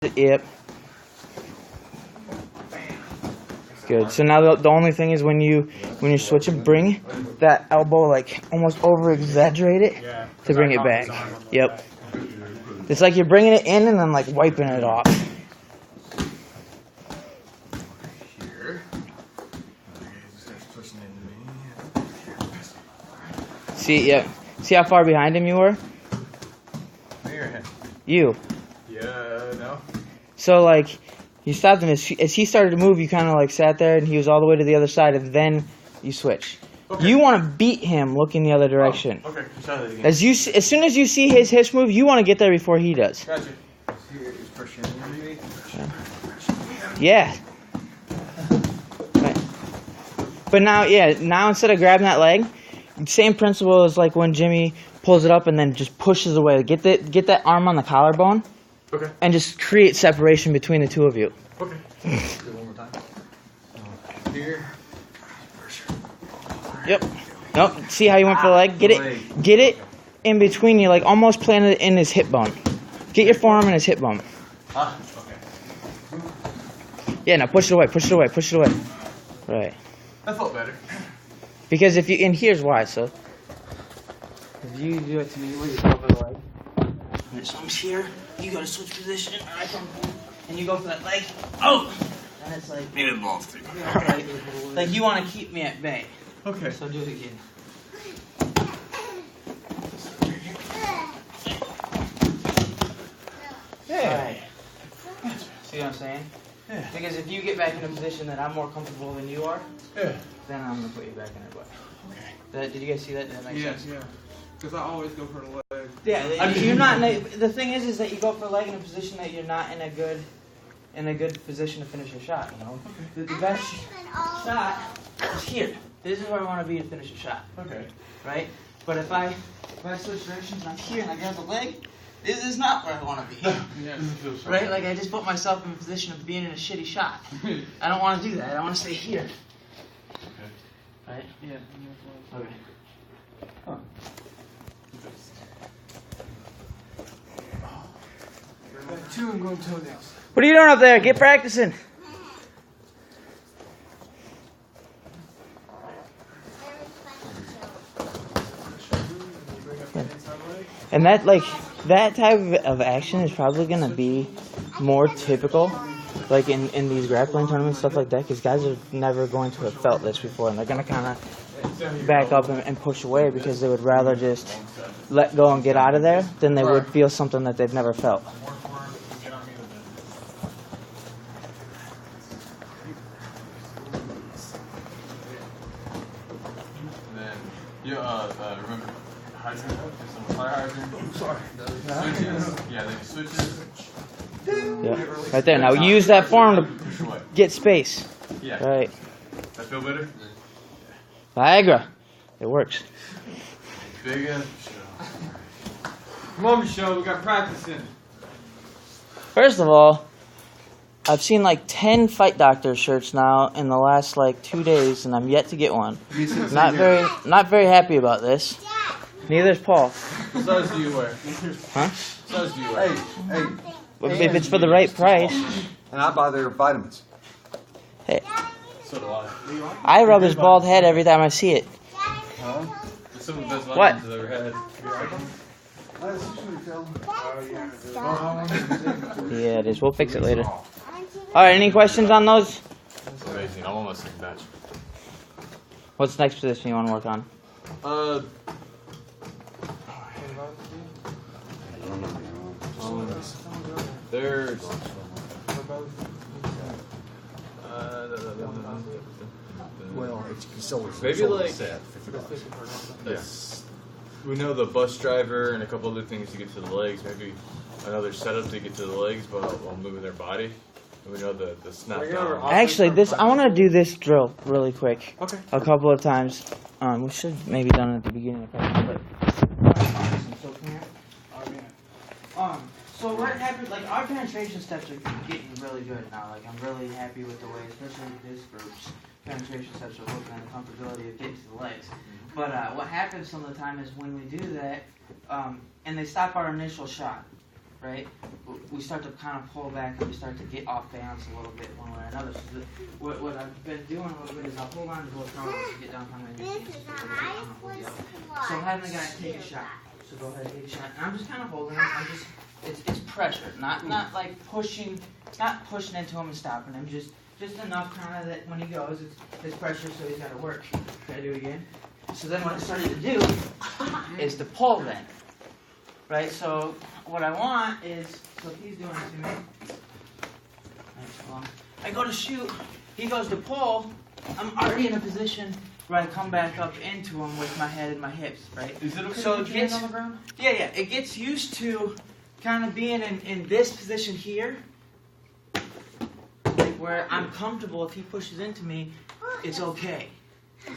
Yep. Good. So now the only thing is when you switch it, bring that elbow like almost over exaggerate it to bring it back. Yep. It's like you're bringing it in and then like wiping it off. See, yeah. See how far behind him you were? You. Yeah, no. So like, you stopped him as he started to move. You kind of like sat there, and he was all the way to the other side, and then you switch. Okay. You want to beat him looking the other direction. Oh, okay, try that again. As soon as you see his hitch move, you want to get there before he does. Gotcha. Yeah. Right. But now, yeah, now instead of grabbing that leg, same principle as like when Jimmy pulls it up and then just pushes away. Get that arm on the collarbone. Okay. And just create separation between the two of you. Okay. Do it one more time. Here. Yep. Nope. See how you went for the leg? Get it in between you, like almost planted in his hip bone. Get your forearm in his hip bone. Okay. Yeah, now push it away, push it away, push it away. Right. That felt better. Because if you, and here's why, so. If you do it to me, where you go for the leg. And his arm's here, you gotta switch position, and I come, and you go for that leg. Oh! And it's like. Need it involved too. Like you wanna keep me at bay. Okay. So do it again. Yeah. Right. See what I'm saying? Yeah. Because if you get back in a position that I'm more comfortable than you are, Yeah. then I'm gonna put you back in it. Okay. Did you guys see that? Did that make sense? Yeah. Because I always go for the leg. Yeah. You're not. The thing is that you go for a leg in a position that you're not in a good position to finish your shot. You know. Okay. The best shot is here. This is where I want to be to finish a shot. Okay. Right. But if I switch directions and I'm here and I grab the leg, this is not where I want to be. Yeah. Right? Like I just put myself in a position of being in a shitty shot. I don't want to do that. I want to stay here. Okay. Right? Yeah. Okay. Oh. Two and go toenails. What are you doing up there? Get practicing. And that type of action is probably going to be more typical, like in these grappling tournaments, stuff like that, because guys are never going to have felt this before, and they're going to kind of back up and push away because they would rather just let go and get out of there than they would feel something that they've never felt. Remember hydrant? Fire hydrant? Sorry. Switches. Yeah, then switches. Yeah, right there. Now use that form to get space. Yeah. Right. That feel better? Viagra. It works. Big show. Come on, Michelle. We got practicing. First of all, I've seen like 10 Fight Doctor shirts now in the last like 2 days, and I'm yet to get one. Not very happy about this. Neither is Paul. What size do you wear? Huh? What size do you wear? Hey, If it's for the right price. and I buy their vitamins. Hey, So do I. I rub his bald head every time I see it. Huh? It's some of the best What? vitamins I've ever had. Yeah, it is. We'll fix it later. Alright, any questions on those? It's amazing. I'm almost in batch. What's the next position you want to work on? There's. Well, it's still Maybe like set. we know the bus driver and a couple other things to get to the legs. Maybe another setup to get to the legs while moving their body. And we know the snap down. Actually, I want to do this drill really quick. Okay. A couple of times. We should maybe done it at the beginning of practice, but. So what happened? Like our penetration steps are getting really good now. Like I'm really happy with the way, especially with this group's penetration steps are looking at the comfortability of getting to the legs. But what happens some of the time is when we do that, and they stop our initial shot. right, we start to kind of pull back and we start to get off balance a little bit one way or another. So what I've been doing a little bit is I'll hold on to both arms to get down on my knees. So I'm having the guy take a shot. So go ahead and take a shot. And I'm just kind of holding him. It's pressure, not like pushing, not pushing into him and stopping him. Just enough kind of that when he goes, it's pressure, so he's got to work. Try to do it again. So then what I started to do is to pull then. Right, so what I want is, so if he's doing it to me, I go to shoot, he goes to pull, I'm already in a position where I come back up into him with my head and my hips, right? Is it okay so to it put your hands gets, on the ground? Yeah, it gets used to kind of being in this position here, like where I'm comfortable. If he pushes into me, it's okay.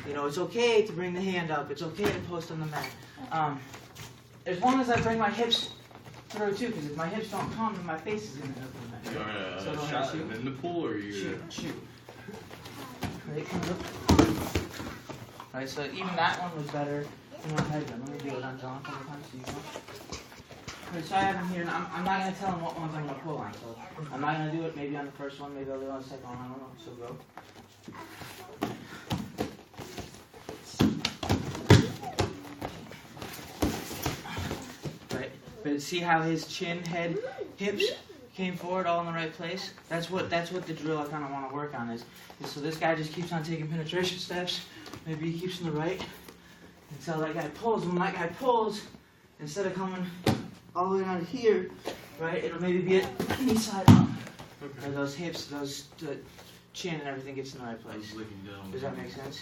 You know, it's okay to bring the hand up, it's okay to post on the mat. As long as I bring my hips through too, because if my hips don't come, then my face is going to end up in the mat. You want a shot in the pool, or you? Shoot. Right, come up. Right, so even that one was better than what I had done. Let me do it on John a couple times so you know. Right, so I have him here, and I'm not going to tell him what ones I'm going to pull on. So I'm not going to do it maybe on the first one, maybe I'll do it on the second one, I don't know. So go. But see how his chin, head, hips came forward all in the right place? That's what the drill I kind of want to work on is so this guy just keeps on taking penetration steps. Maybe he keeps in the right until that guy pulls. When that guy pulls, instead of coming all the way down here, right, it'll maybe be a knee side up. Okay. Those hips, the chin and everything gets in the right place. Does that make sense?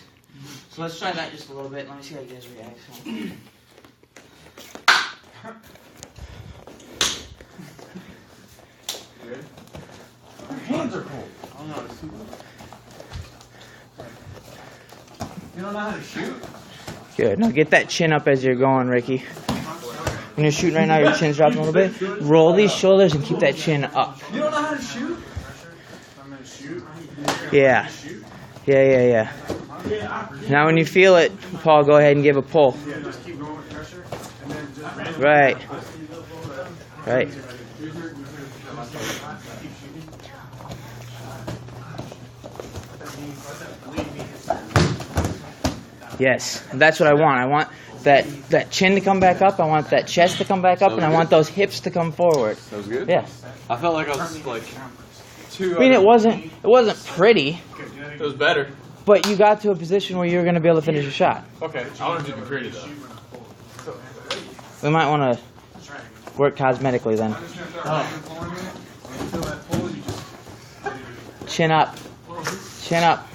So let's try that just a little bit. Let me see how you guys react. Your hands are cold. I don't know how to shoot. You don't know how to shoot? Good. Now get that chin up as you're going, Ricky. When you're shooting right now, your chin's dropping a little bit. Roll these shoulders and keep that chin up. You don't know how to shoot? I'm going to shoot? Yeah. Yeah. Now when you feel it, Paul, go ahead and give a pull. Yeah, just keep going with pressure. And then just Right. Yes, that's what I want. I want that chin to come back up. I want that chest to come back up, and I want those hips to come forward. That was good. Yeah. I felt like I was like I mean, it wasn't pretty, It was better. but you got to a position where you were going to be able to finish a shot. Okay. I wanted to be pretty though. We might want to work cosmetically then. Chin up. Chin up.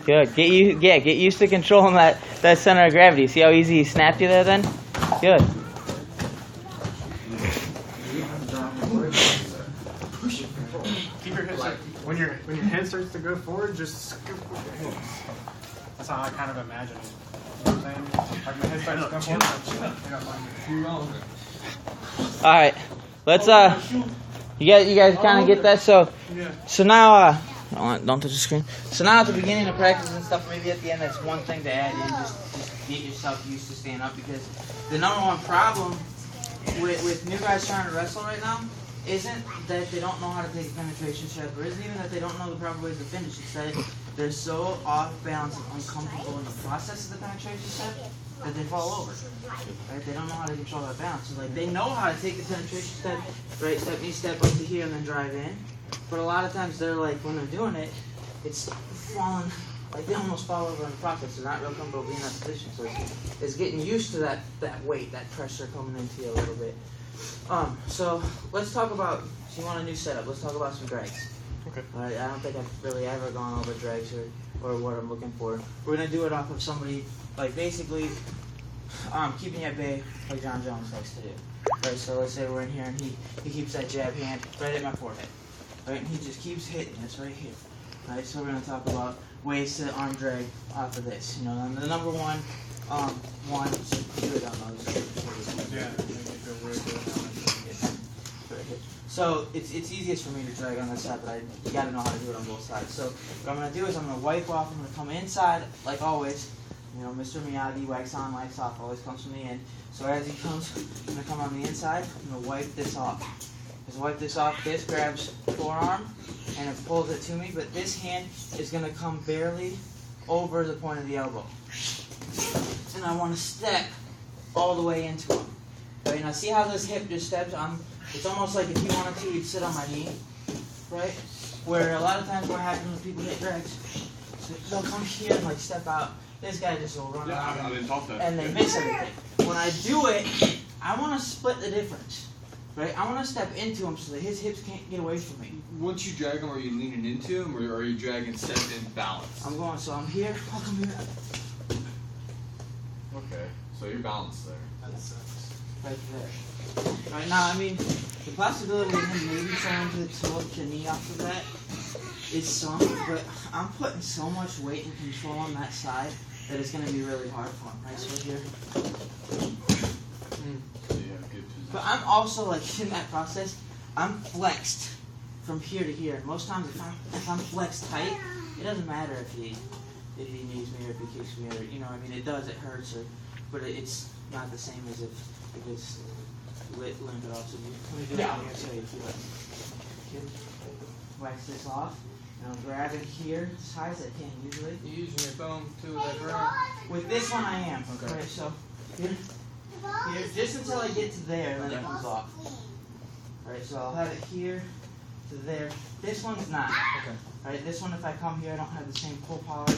Good. Get used to controlling that center of gravity. See how easy he snapped you there then? Good. keep your head like, when your head starts to go forward, just scoop with your hands. That's how I kind of imagine it. You know what I'm saying? Like my head starts to go forward. All right. Let's you guys kind of get that. So now don't touch the screen. So now at the beginning of practice and stuff, maybe at the end, that's one thing to add in. Just get yourself used to staying up, because the number one problem with new guys trying to wrestle right now isn't that they don't know how to take a penetration step, or isn't even that they don't know the proper ways to finish. It's that they're so off balance and uncomfortable in the process of the penetration step that they fall over. Right? They don't know how to control that balance. So like they know how to take the penetration step, right? Step me, step up to here, and then drive in. But a lot of times they're like, when they're doing it, it's falling, like they almost fall over in the process. They're not real comfortable being in that position. So it's getting used to that weight, that pressure coming into you a little bit. So let's talk about, so you want a new setup, let's talk about some drags. Okay. I don't think I've really ever gone over drags or what I'm looking for. We're going to do it off of somebody, like basically keeping you at bay, like John Jones likes to do. Right, so let's say we're in here and he keeps that jab hand right at my forehead. Right, and he just keeps hitting, it's right here. Right, so we're going to talk about ways to arm drag off of this. You know, and the number one, so do it on those. Yeah. So it's easiest for me to drag on this side, but you got to know how to do it on both sides. So what I'm going to do is I'm going to wipe off. I'm going to come inside like always, You know, Mr. Miyagi, wax on, wax off, always comes from the end. So as he comes, I'm gonna come on the inside, I'm gonna wipe this off. As I wipe this off, this grabs forearm and it pulls it to me, but this hand is gonna come barely over the point of the elbow. And I wanna step all the way into him. Right, now see how this hip just steps? It's almost like if you wanted to, you'd sit on my knee, right? Where a lot of times what happens when people hit drags, so they'll come here and like step out. This guy just will run around and they miss everything. When I do it, I want to split the difference, right? I want to step into him so that his hips can't get away from me. Once you drag him, are you leaning into him, or are you dragging step in balance? I'm going, so I'm here, I'll come here. Okay, so you're balanced there. Right there. Right now, I mean, the possibility of him maybe trying to tilt the knee off of that is some, but I'm putting so much weight and control on that side that it's going to be really hard for him. Right, so here. But I'm also, like, in that process, I'm flexed from here to here. Most times, if I'm flexed tight, it doesn't matter if he knees me or if he kicks me or, you know, I mean, it does, it hurts, but it's not the same as if it's limp it off. So let me do it on here so you feel it. Wax this off. And I'm grabbing here as high as I can usually. You using your thumb too with that grab? With this one I am. Okay. Right, so here, just until I get to there, and then it comes off. Right, so I'll have it here to there. This one's not. Okay. Right, this one if I come here I don't have the same pull power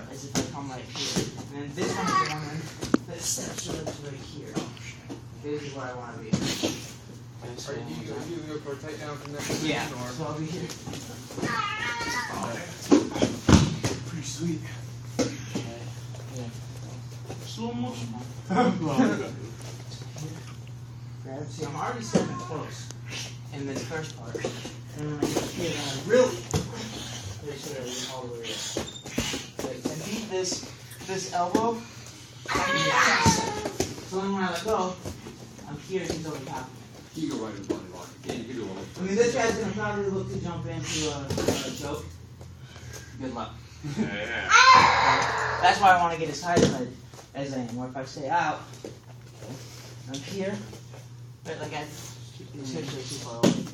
as if I come right here. And then this one is the one that steps right here. This is where I want to be. Okay, so You go for a tight down from there? yeah, so I'll be here. Pretty sweet. Yeah. Slow motion. Grab. See, I'm already stepping close in this first part. And when I get here, then I really make sure I get all the way up. Like, to beat this elbow, I need to chest. So then when I let go, I'm here, he's over top of me. You go right in the body lock. Yeah, you can do it. I mean, this guy's gonna probably look to jump into a choke. Good luck. Yeah. That's why I want to get as tight as I am. Or if I stay out, I'm here, but like these hips are too far away.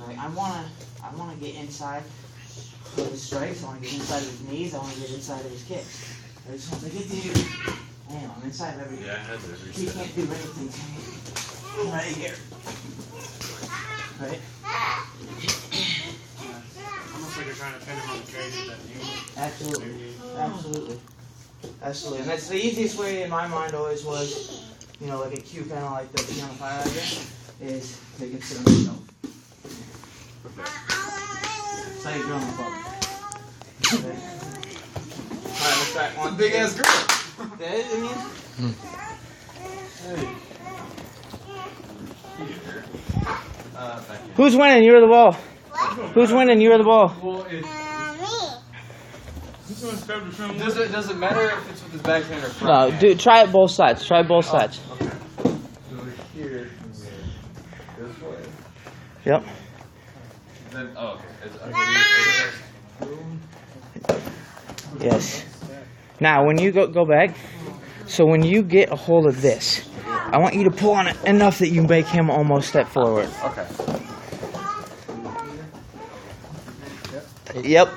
Like I wanna get inside of his strikes. I want to get inside of his knees. I want to get inside of his kicks. I just want to get to here. Damn, I'm inside of everything. Yeah, that's every He step. can't do anything to me. Right here. Right? Almost like you're trying to pin him on the cage with that knee. Absolutely. Absolutely. Absolutely. And that's the easiest way in my mind always was, you know, like a cue kind of like the piano fire idea, is they could sit on the shelf. That's how you drill in the bubble. Okay. Alright, let's try one. Big ass girl. That is, I mean, who's winning? You're the ball. Who's winning? You're the ball. Well, does it matter if it's with his backhand or front No, hand? dude, try it both sides. Try both sides. Okay. So here, this way. Yep. Then, oh, okay. Yes. Now, when you go back, so when you get a hold of this, I want you to pull on it enough that you make him almost step forward. Okay. Yep.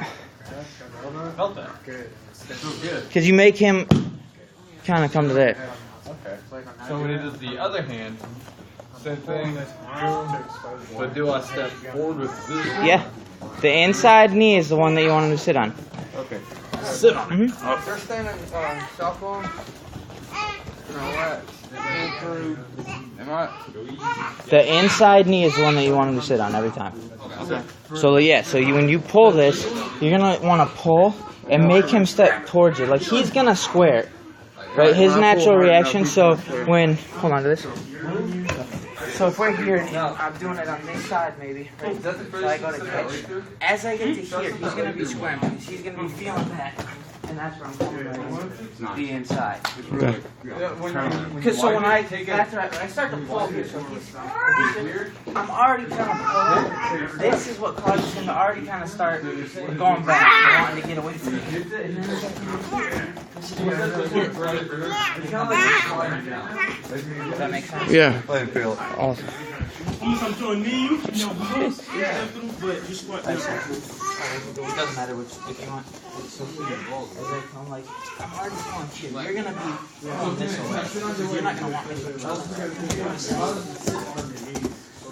Felt that. Good. Feels good. Because you make him kind of come to there. Okay. So when it is the other hand, same thing. But do I step forward with this? Yeah. The inside knee is the one that you want him to sit on. Okay. Sit on it. Mm-hmm. If they're standing softball, The inside knee is the one that you want him to sit on every time. Okay. So yeah, so when you pull this, you're gonna want to pull and make him step towards you. Like he's gonna square, right? His natural reaction. So when hold on to this. So if we're here, I'm doing it on this side maybe. Right? So I go to catch. As I get to here, he's gonna be squaring because he's gonna be feeling that and that's where I'm going right the inside. Yeah, Because so when I start to pull here, so he's I'm already kind of pulling. This is what causes him to already kind of start going back, wanting to get away from me. And then this is where I really get right. It's kind of like does that make sense? Yeah. Awesome. I'm throwing knee, but you squat this. It doesn't matter which if you want. So here, as I come, like I'm already pulling here. You're gonna be pulling this away. You're not gonna want me to pull.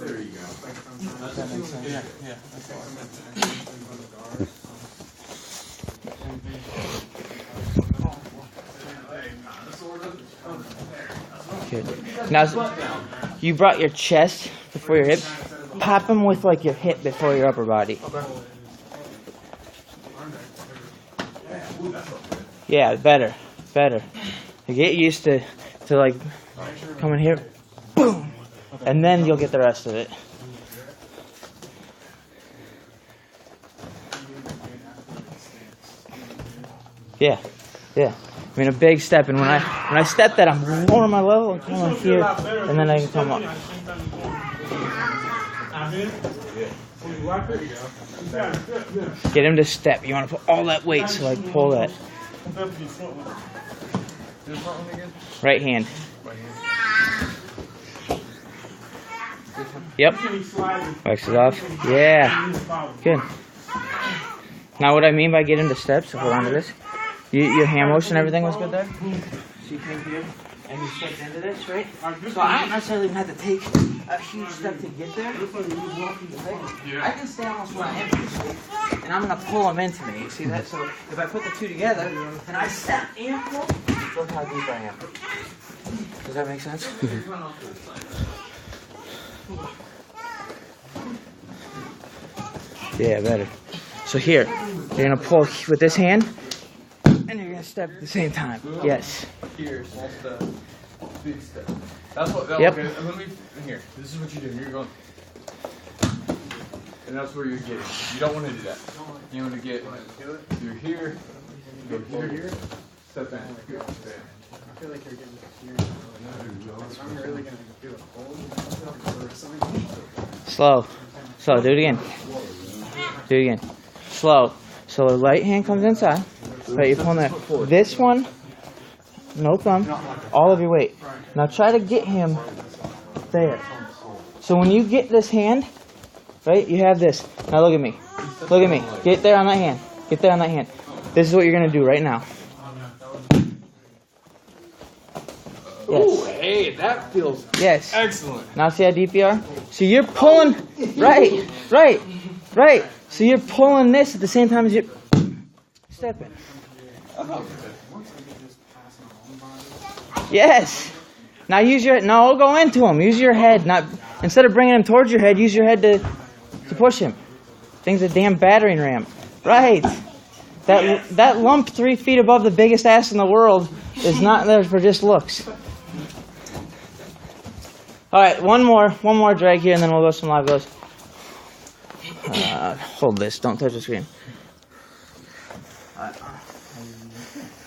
There you go. Does that make sense? Yeah. Good. Now, you brought your chest before your hip. Pop them with like your hip before your upper body. Yeah, better. You get used to like coming here, boom, and then you'll get the rest of it. Yeah. I mean, a big step, and when I step that, I'm lowering my level and coming here, and then I can come up. Get him to step. You want to put all that weight, so like pull that. Right hand. Yep. Wax it off. Yeah. Good. Now what I mean by get him to step, so hold on to this. Your hand motion, everything was good there? So you came here and you stepped into this, right? So I don't necessarily even have to take a huge step to get there. I can stay almost where I am, and I'm going to pull them into me. You see that? So if I put the two together, and I step and pull, look how deep I am. Does that make sense? Yeah, better. So here, you're going to pull with this hand, and you're going to step at the same time. Yes. Here, small step, big step. That's what. Yep. Okay, let me. Here. This is what you're doing. You're going, and that's where you're getting. You don't want to do that. You want to get. You're here. Go here. Step in. I feel like you're getting here. I'm really going to do a hold or something. Slow. Do it again. Slow. So the right hand comes inside. Right, you're pulling that. This one, no thumb, all of your weight. Now try to get him there. So when you get this hand, right, you have this. Now look at me. Get there on that hand. This is what you're going to do right now. Yes. Ooh, hey, that feels excellent. Now see how deep you are? So you're pulling, right. So you're pulling this at the same time as you're stepping. Yes. Now use your, no, go into him. Use your head. Not, instead of bringing him towards your head, use your head to push him. Thing's a damn battering ram. Right. That lump 3 feet above the biggest ass in the world is not there for just looks. All right, one more drag here, and then we'll go some live goes. Hold this. Don't touch the screen.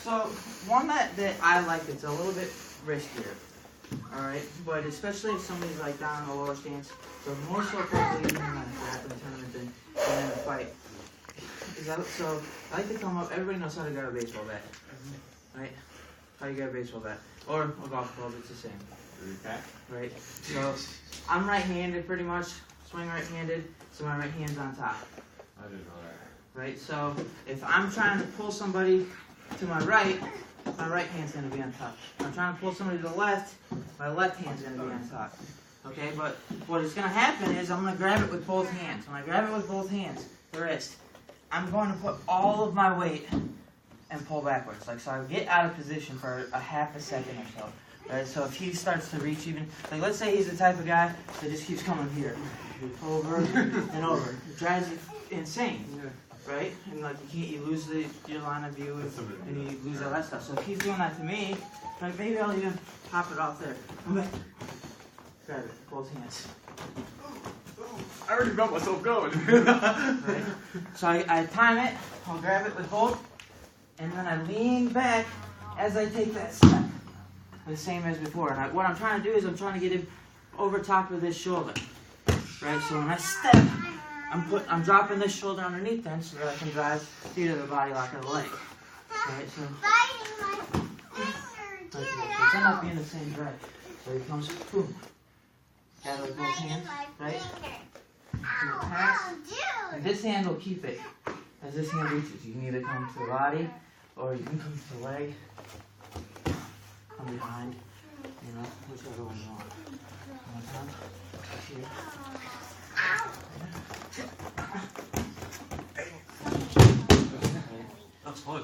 So one that I like, it's a little bit riskier. All right, but especially if somebody's like down in a lower stance, so more so probably even in a grappling tournament than in a fight. So I like to come up. Everybody knows how to grab a baseball bat, right? How you grab a baseball bat or a golf club? It's the same. Right. So I'm right-handed pretty much. Swing right-handed. So my right hand's on top. I didn't know that. Right. So if I'm trying to pull somebody to my right hand's going to be on top. If I'm trying to pull somebody to the left, my left hand's going to be on top. Okay. But what is going to happen is I'm going to grab it with both hands. When I grab it with both hands, the wrist, I'm going to put all of my weight and pull backwards. Like, so I get out of position for a half a second or so. Right? So if he starts to reach even, like let's say he's the type of guy that just keeps coming here, over and over. It drives you insane, right? And like you lose your line of view and you lose all that stuff. So if he's doing that to me, like maybe I'll even pop it off there. Grab it, both hands. I already felt myself going. Right? So I time it. I'll grab it with both. and then I lean back as I take that step. The same as before. And what I'm trying to do is I'm trying to get him over top of this shoulder. Right? So when I step, I'm dropping this shoulder underneath then so that I can drive either the body lock or the leg. Right? So pretend not being the same direction. So he comes, boom. Gather both hands, right? Pass. And this hand will keep it as this hand reaches. You can either come to the body or you can come to the leg. Come behind, you know, whichever one you want. One time, here. That's fun.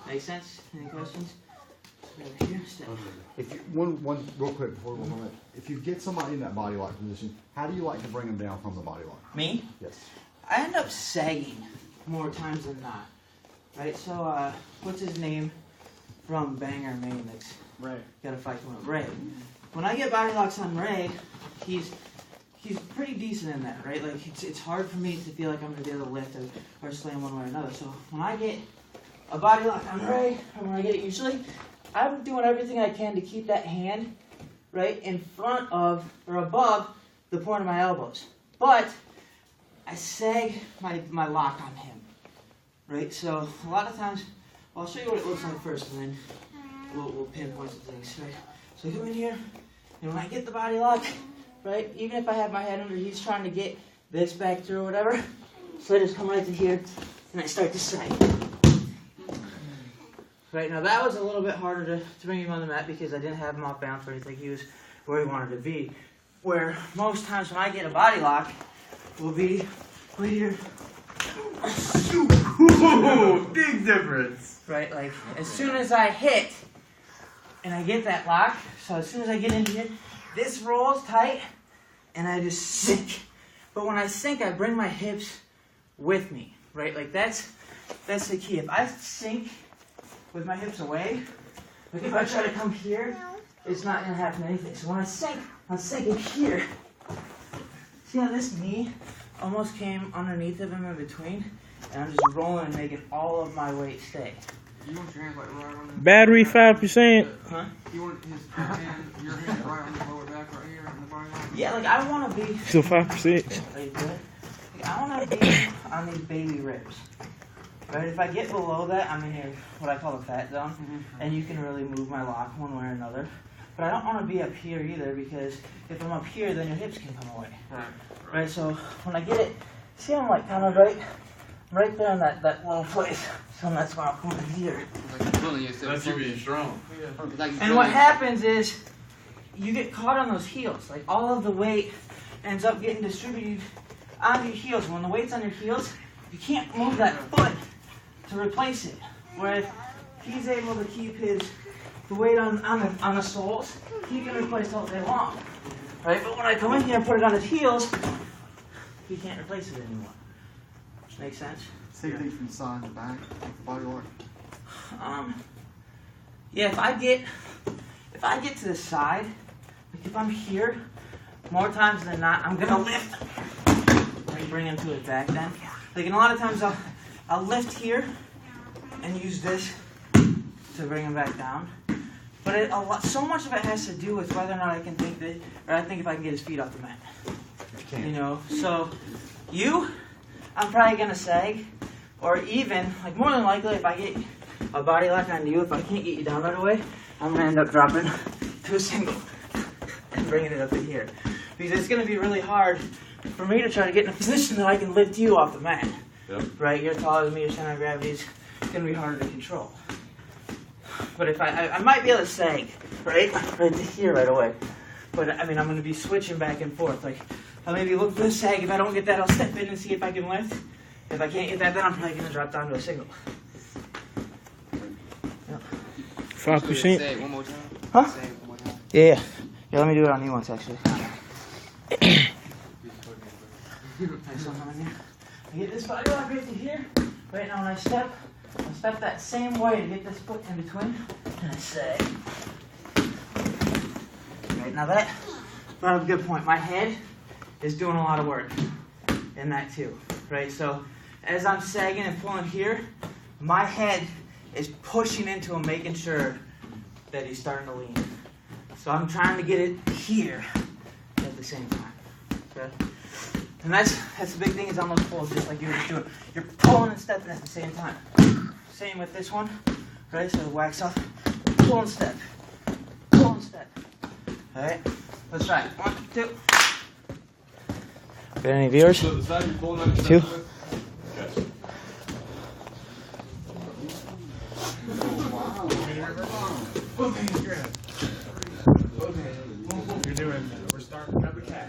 Make sense? Any questions? Over here, step. If you, one real quick before we move on, if you get somebody in that body lock position, how do you like to bring them down from the body lock? Me? Yes. I end up sagging more times than not. Right? So, what's his name from Bangor, Maine? That's Right. got to fight one of Ray. When I get body locks on Ray, he's pretty decent in that, right? Like it's hard for me to feel like I'm gonna be able to lift or slam one way or another. So when I get a body lock on Ray, or when I get it usually, I'm doing everything I can to keep that hand right in front of or above the point of my elbows. But I sag my lock on him, right? So a lot of times, well, I'll show you what it looks like first, and then we'll pinpoint some things, right? So I come in here, and when I get the body lock, right, even if I have my head under, he's trying to get this back through or whatever, so I just come right to here, and I start to sag. Right, now that was a little bit harder to bring him on the mat because I didn't have him off balance or anything. He was where he wanted to be. Where most times when I get a body lock, will be right here. Big difference. Right, like as soon as I hit and I get that lock, so as soon as I get in here, this rolls tight and I just sink. But when I sink, I bring my hips with me, right? Like that's the key. If I sink with my hips away, like if I try to come here, it's not gonna happen anything. So when I sink, I'm sinking here. See how this knee almost came underneath of him in between? And I'm just rolling and making all of my weight stay. You want your hands like right on the Battery 5%. Huh? You want your hand right on the lower back right here on the body line? Yeah, like I want to be. So 5%. Are you good? Like, I want to be on these baby ribs. Right? If I get below that, I'm in here, what I call the fat zone, and you can really move my lock one way or another. But I don't want to be up here either because if I'm up here, then your hips can come away. Right? So when I get it, see I'm like kind of right there in that little place. So that's why I'm coming here. That's you being strong. And what happens is you get caught on those heels. Like all of the weight ends up getting distributed on your heels. When the weight's on your heels, you can't move that foot to replace it. Where if he's able to keep the weight on the soles, he can replace all day long. Right? But when I come in here and put it on his heels, he can't replace it anymore. Make sense? Same thing from the side to back, body lock. Yeah, if I get to the side, like if I'm here, more times than not, I'm gonna lift and bring him to his back then. Like, and a lot of times I'll lift here and use this to bring him back down. But so much of it has to do with whether or not I can think that, or I think if I can get his feet off the mat. You know, so I'm probably gonna sag, or even, like more than likely, if I get a body lock on you, if I can't get you down right away, I'm gonna end up dropping to a single and bringing it up in here. Because it's gonna be really hard for me to try to get in a position that I can lift you off the mat. Yep. Right? You're taller than me, your center of gravity is gonna be harder to control. But if I might be able to sag, right to here right away. But I mean, I'm gonna be switching back and forth. Like, I'll maybe look for the sag. If I don't get that, I'll step in and see if I can lift. If I can't get that, then I'm probably gonna drop down to a single. 5%. Say it one more time. Huh? Say it one more time. Yeah. Yeah, let me do it on you once, actually. Nice, so I'm in here. I get this body lock right to here. Right now when I step that same way to get this foot in between. And I sag. Right, now that brought up a good point. My head is doing a lot of work in that too. Right, so as I'm sagging and pulling here, my head is pushing into him, making sure that he's starting to lean. So I'm trying to get it here at the same time. Okay? And that's the big thing is on those pulls, just like you were just doing. You're pulling and stepping at the same time. Same with this one. Right? So the wax off. Pull and step. Pull and step. Alright? Let's try it. 1, 2. Got any viewers? So the side you're pulling on 2. Gotcha. You're doing, we're starting, grab the cat.